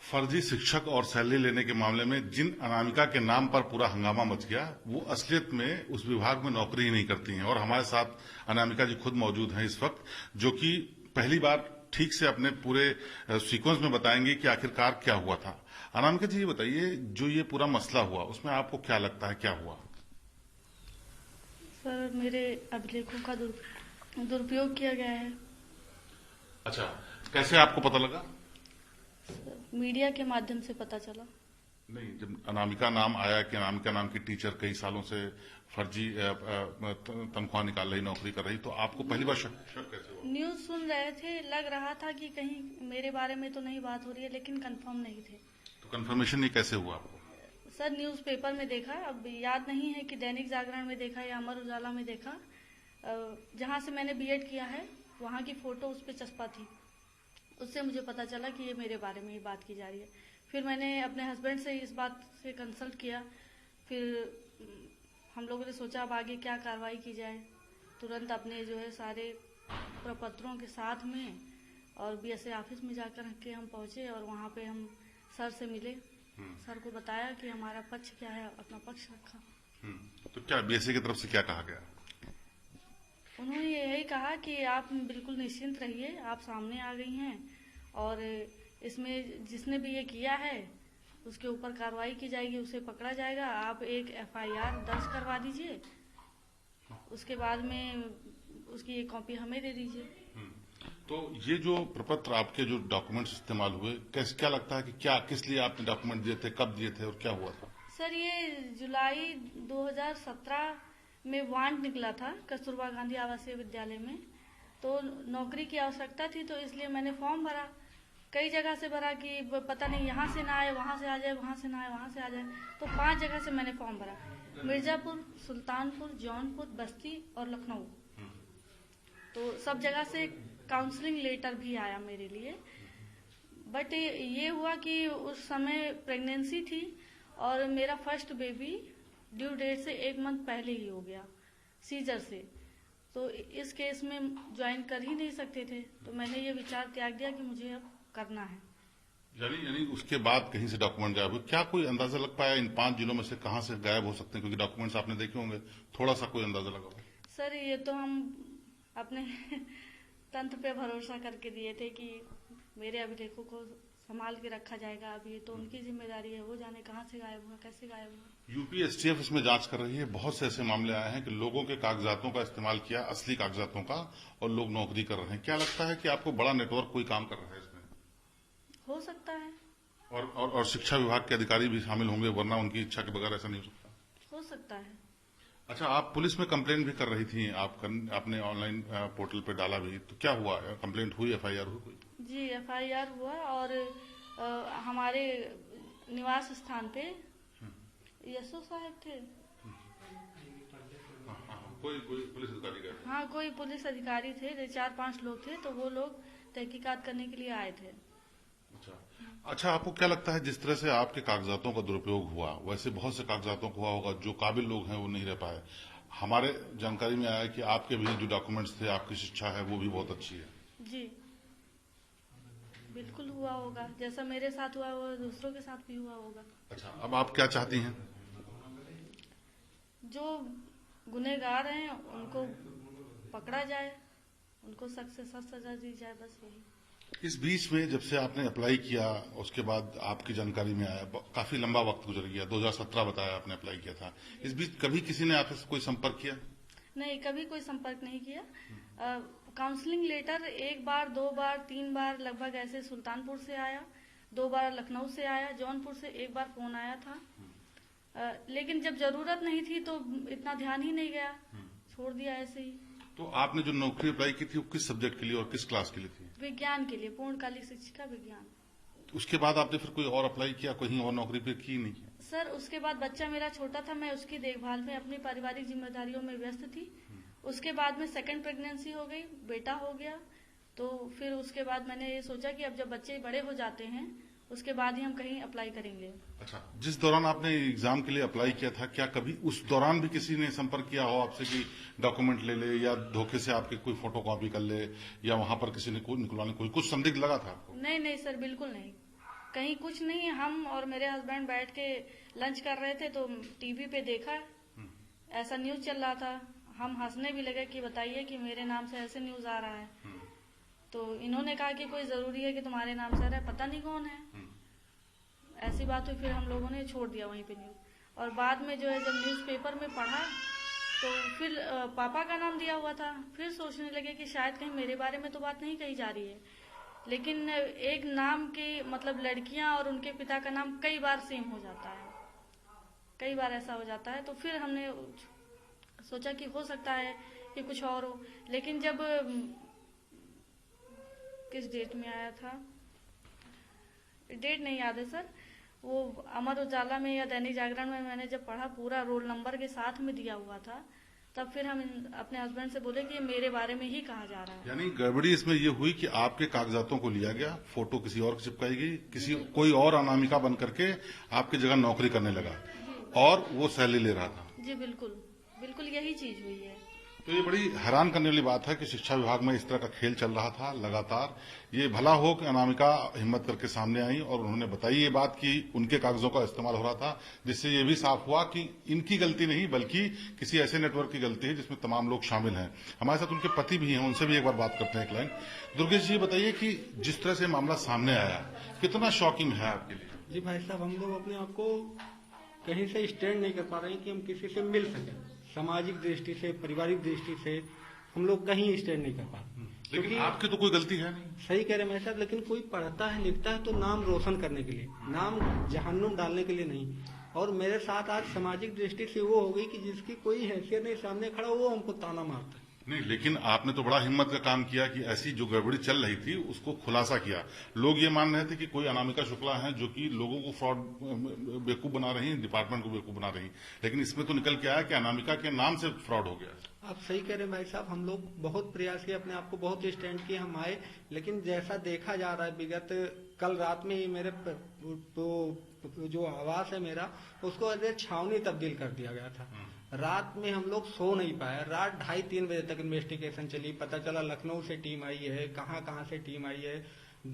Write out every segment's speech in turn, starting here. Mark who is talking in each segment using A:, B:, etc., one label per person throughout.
A: फर्जी शिक्षक और सैलरी लेने के मामले में जिन अनामिका के नाम पर पूरा हंगामा मच गया, वो असलियत में उस विभाग में नौकरी ही नहीं करती हैं। और हमारे साथ अनामिका जी खुद मौजूद हैं इस वक्त, जो कि पहली बार ठीक से अपने पूरे सीक्वेंस में बताएंगे कि आखिरकार क्या हुआ था। अनामिका जी, ये बताइए, जो ये पूरा मसला हुआ उसमें आपको क्या लगता है क्या हुआ?
B: सर, मेरे अभिलेखों का दुरुपयोग किया गया है।
A: अच्छा, कैसे आपको पता लगा?
B: मीडिया के माध्यम से पता चला।
A: नहीं, जब अनामिका नाम आया कि अनामिका नाम की टीचर कई सालों से फर्जी तनख्वाह निकाल रही, नौकरी कर रही, तो आपको पहली बार शक कैसे हुआ?
B: न्यूज सुन रहे थे, लग रहा था कि कहीं मेरे बारे में तो नहीं बात हो रही है, लेकिन कंफर्म नहीं थे।
A: तो कंफर्मेशन ये कैसे हुआ आपको?
B: सर, न्यूज़पेपर में देखा, अब याद नहीं है कि दैनिक जागरण में देखा या अमर उजाला में देखा। जहां से मैंने बीएड किया है वहां की फोटो उस पर चस्पा थी, उससे मुझे पता चला कि ये मेरे बारे में ही बात की जा रही है। फिर मैंने अपने हस्बैंड से इस बात से कंसल्ट किया। फिर हम लोगों ने सोचा अब आगे क्या कार्रवाई की जाए। तुरंत अपने जो है सारे प्रपत्रों के साथ में और बीएसए ऑफिस में जाकर के हम पहुंचे और वहाँ पे हम सर से मिले। सर को बताया कि हमारा पक्ष क्या है, अपना पक्ष रखा।
A: तो क्या बीएसए की तरफ से क्या कहा गया?
B: उन्होंने यही कहा कि आप बिल्कुल निश्चिंत रहिए, आप सामने आ गई हैं और इसमें जिसने भी ये किया है उसके ऊपर कार्रवाई की जाएगी, उसे पकड़ा जाएगा। आप एक एफआईआर दर्ज करवा दीजिए, उसके बाद में उसकी एक कॉपी हमें दे दीजिए।
A: तो ये जो प्रपत्र, आपके जो डॉक्यूमेंट्स इस्तेमाल हुए, कैसे, क्या लगता है कि क्या, किस लिए आपने डॉक्यूमेंट दिए थे, कब दिए थे और क्या हुआ था?
B: सर, ये जुलाई 2017 में वांड निकला था कस्तूरबा गांधी आवासीय विद्यालय में। तो नौकरी की आवश्यकता थी, तो इसलिए मैंने फॉर्म भरा। कई जगह से भरा कि पता नहीं यहाँ से ना आए वहाँ से आ जाए, वहाँ से ना आए वहाँ से आ जाए। तो 5 जगह से मैंने फॉर्म भरा, मिर्जापुर, सुल्तानपुर, जौनपुर, बस्ती और लखनऊ। तो सब जगह से काउंसलिंग लेटर भी आया मेरे लिए। बट ये हुआ कि उस समय प्रेगनेंसी थी और मेरा फर्स्ट बेबी ड्यू डेट से 1 मंथ पहले ही हो गया सीजर से। तो इस केस में ज्वाइन कर ही नहीं सकते थे, तो मैंने ये विचार त्याग दिया कि मुझे अब करना है।
A: यानी उसके बाद कहीं से डॉक्यूमेंट गायब हुए, क्या कोई अंदाजा लग पाया इन 5 जिलों में से कहां से गायब हो सकते हैं? क्योंकि डॉक्यूमेंट्स आपने देखे होंगे, थोड़ा सा कोई अंदाजा लगा?
B: सर, ये तो हम अपने तंत्र पे भरोसा करके दिए थे कि मेरे अभिलेखों को संभाल के रखा जाएगा। अब ये तो उनकी जिम्मेदारी है, वो जाने कहाँ से गायब हुआ, कैसे गायब हुआ।
A: यूपी एसटीएफ इसमें जांच कर रही है। बहुत से ऐसे मामले आए हैं कि लोगों के कागजातों का इस्तेमाल किया, असली कागजातों का, और लोग नौकरी कर रहे हैं। क्या लगता है कि आपको बड़ा नेटवर्क कोई काम कर रहा है इसमें?
B: हो सकता है।
A: और शिक्षा विभाग के अधिकारी भी शामिल होंगे, वरना उनकी इच्छा के बगैर ऐसा नहीं हो सकता।
B: हो सकता है।
A: अच्छा, आप पुलिस में कंप्लेंट भी कर रही थी, आपने ऑनलाइन पोर्टल पे डाला भी, तो क्या हुआ? कंप्लेंट हुई, एफआईआर हुई कोई?
B: जी, एफआईआर हुआ और हमारे निवास स्थान पे यशो साहब थे।
A: कोई पुलिस अधिकारी गए?
B: हाँ, कोई पुलिस अधिकारी थे, 4-5 लोग थे, तो वो लोग तहकीकात करने के लिए आए थे।
A: अच्छा, आपको क्या लगता है जिस तरह से आपके कागजातों का दुरुपयोग हुआ, वैसे बहुत से कागजातों को हुआ होगा, जो काबिल लोग हैं वो नहीं रह पाए। हमारे जानकारी में आया कि आपके भी जो डॉक्यूमेंट्स थे, आपकी शिक्षा है वो भी बहुत अच्छी है।
B: जी, बिल्कुल हुआ होगा। जैसा मेरे साथ हुआ वो दूसरों के साथ भी हुआ होगा।
A: अच्छा, अब आप क्या चाहती हैं?
B: जो गुनहगार हैं उनको पकड़ा जाए, उनको सख्त से सख्त सजा दी जाए, बस यही।
A: इस बीच में जब से आपने अप्लाई किया, उसके बाद आपकी जानकारी में आया, काफी लंबा वक्त गुजर गया, 2017 बताया आपने अप्लाई किया था। इस बीच कभी किसी ने आपसे कोई संपर्क किया?
B: नहीं, कभी कोई संपर्क नहीं किया। काउंसलिंग लेटर 1 बार, 2 बार, 3 बार लगभग ऐसे सुल्तानपुर से आया, 2 बार लखनऊ से आया, जौनपुर से 1 बार फोन आया था। लेकिन जब जरूरत नहीं थी तो इतना ध्यान ही नहीं गया, छोड़ दिया ऐसे ही।
A: तो आपने जो नौकरी अप्लाई की थी वो किस सब्जेक्ट के लिए और किस क्लास के लिए थी?
B: विज्ञान के लिए, पूर्णकालिक शिक्षिका विज्ञान।
A: उसके बाद आपने फिर कोई और अप्लाई किया, कहीं और नौकरी पे की नहीं?
B: सर, उसके बाद बच्चा मेरा छोटा था, मैं उसकी देखभाल में अपनी पारिवारिक जिम्मेदारियों में व्यस्त थी। उसके बाद में सेकंड प्रेगनेंसी हो गई, बेटा हो गया। तो फिर उसके बाद मैंने ये सोचा कि अब जब बच्चे बड़े हो जाते हैं उसके बाद ही हम कहीं अप्लाई करेंगे।
A: अच्छा, जिस दौरान आपने एग्जाम के लिए अप्लाई किया था, क्या कभी उस दौरान भी किसी ने संपर्क किया हो आपसे कि डॉक्यूमेंट ले ले या धोखे से आपके कोई फोटो कॉपी कर ले, या वहां पर किसी ने कोई निकलवाने, कुछ संदिग्ध लगा था आपको?
B: नहीं नहीं सर, बिल्कुल नहीं, कहीं कुछ नहीं, हम और मेरे हस्बैंड बैठ के लंच कर रहे थे तो टीवी पे देखा, ऐसा न्यूज चल रहा था। हम हंसने भी लगे कि बताइए कि मेरे नाम से ऐसे न्यूज आ रहा है। तो इन्होंने कहा कि कोई जरूरी है कि तुम्हारे नाम से आ रहा है, पता नहीं कौन है। ऐसी बात हुई, फिर हम लोगों ने छोड़ दिया वहीं पे न्यूज। और बाद में जो है जब न्यूज़पेपर में पढ़ा तो फिर पापा का नाम दिया हुआ था। फिर सोचने लगे कि शायद कहीं मेरे बारे में तो बात नहीं कही जा रही है, लेकिन एक नाम की मतलब लड़कियां और उनके पिता का नाम कई बार सेम हो जाता है, कई बार ऐसा हो जाता है। तो फिर हमने सोचा कि हो सकता है कि कुछ और हो। लेकिन जब किस डेट में आया था, डेट नहीं याद है सर, वो अमर उजाला में या दैनिक जागरण में मैंने जब पढ़ा, पूरा रोल नंबर के साथ में दिया हुआ था, तब फिर हम अपने हस्बैंड से बोले कि ये मेरे बारे में ही कहा जा रहा है।
A: यानी गड़बड़ी इसमें ये हुई कि आपके कागजातों को लिया गया, फोटो किसी और की चिपकाई गई, कोई और अनामिका बन करके आपकी जगह नौकरी करने लगा और वो सैलरी ले रहा था।
B: जी बिल्कुल बिल्कुल, यही चीज हुई है।
A: तो ये बड़ी हैरान करने वाली बात है कि शिक्षा विभाग में इस तरह का खेल चल रहा था लगातार। ये भला हो कि अनामिका हिम्मत करके सामने आई और उन्होंने बताई ये बात कि उनके कागजों का इस्तेमाल हो रहा था, जिससे ये भी साफ हुआ कि इनकी गलती नहीं बल्कि किसी ऐसे नेटवर्क की गलती है जिसमें तमाम लोग शामिल हैं। हमारे साथ उनके पति भी हैं, उनसे भी एक बार बात करते हैं एक लाइन। दुर्गेश जी बताइए कि जिस तरह से मामला सामने आया कितना शॉकिंग है आपके लिए?
C: जी भाई साहब, हम लोग अपने आप को कहीं से स्टैंड नहीं कर पा रहे हैं कि हम किसी से मिल सकें। सामाजिक दृष्टि से, पारिवारिक दृष्टि से हम लोग कहीं स्टैंड नहीं कर पा रहे।
A: लेकिन आपकी तो कोई गलती है नहीं।
C: सही कह रहे हैं साहब, लेकिन कोई पढ़ता है लिखता है तो नाम रोशन करने के लिए, नाम जहन्नुम डालने के लिए नहीं। और मेरे साथ आज सामाजिक दृष्टि से वो हो गई कि जिसकी कोई हैसियत नहीं, सामने खड़ा वो हमको ताना मारता है।
A: नहीं, लेकिन आपने तो बड़ा हिम्मत का काम किया कि ऐसी जो गड़बड़ी चल रही थी उसको खुलासा किया। लोग ये मान रहे थे कि कोई अनामिका शुक्ला है जो कि लोगों को फ्रॉड बेवकूफ बना रही हैं, डिपार्टमेंट को बेवकूफ बना रही हैं, लेकिन इसमें तो निकल के आया कि अनामिका के नाम से फ्रॉड हो गया।
C: आप सही कह रहे हैं भाई साहब, हम लोग बहुत प्रयास किए, अपने आप को बहुत स्टैंड किए, हम आए, लेकिन जैसा देखा जा रहा है विगत कल रात में ही मेरे तो जो आवास है मेरा, उसको छावनी तब्दील कर दिया गया था। रात में हम लोग सो नहीं पाए, रात 2:30-3 बजे तक इन्वेस्टिगेशन चली। पता चला लखनऊ से टीम आई है, कहाँ से टीम आई है।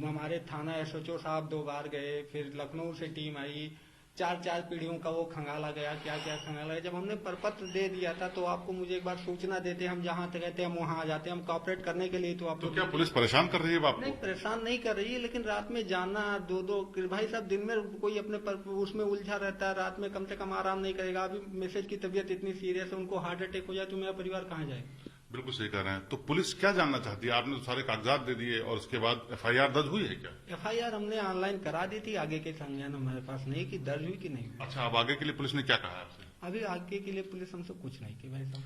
C: हमारे थाना एसएचओ साहब 2 बार गए, फिर लखनऊ से टीम आई, 4 पीढ़ियों का वो खंगाला गया, क्या खंगाला गया। जब हमने प्रपत्र दे दिया था तो आपको मुझे एक बार सूचना देते, हम जहाँ तक कहते हम वहाँ आ जाते, हम कॉपरेट करने के लिए। तो आप
A: तो क्या पुलिस परेशान कर रही है आपको?
C: नहीं, परेशान नहीं कर रही है, लेकिन रात में जाना 2 भाई साहब, दिन में कोई अपने उसमें उलझा रहता है, रात में कम से कम आराम नहीं करेगा। अभी मैसेज की तबीयत इतनी सीरियस है, उनको हार्ट अटैक हो जाए तो मेरा परिवार कहाँ जाए?
A: बिल्कुल सही कह रहे हैं। तो पुलिस क्या जानना चाहती है? आपने तो सारे कागजात दे दिए और उसके बाद एफआईआर दर्ज हुई है क्या?
C: एफआईआर हमने ऑनलाइन करा दी थी, आगे के संज्ञान हमारे पास नहीं कि दर्ज हुई कि नहीं।
A: अच्छा, अब आगे के लिए पुलिस ने क्या कहा है आपसे?
C: अभी आगे के लिए पुलिस हमसे कुछ नहीं की भाई साहब।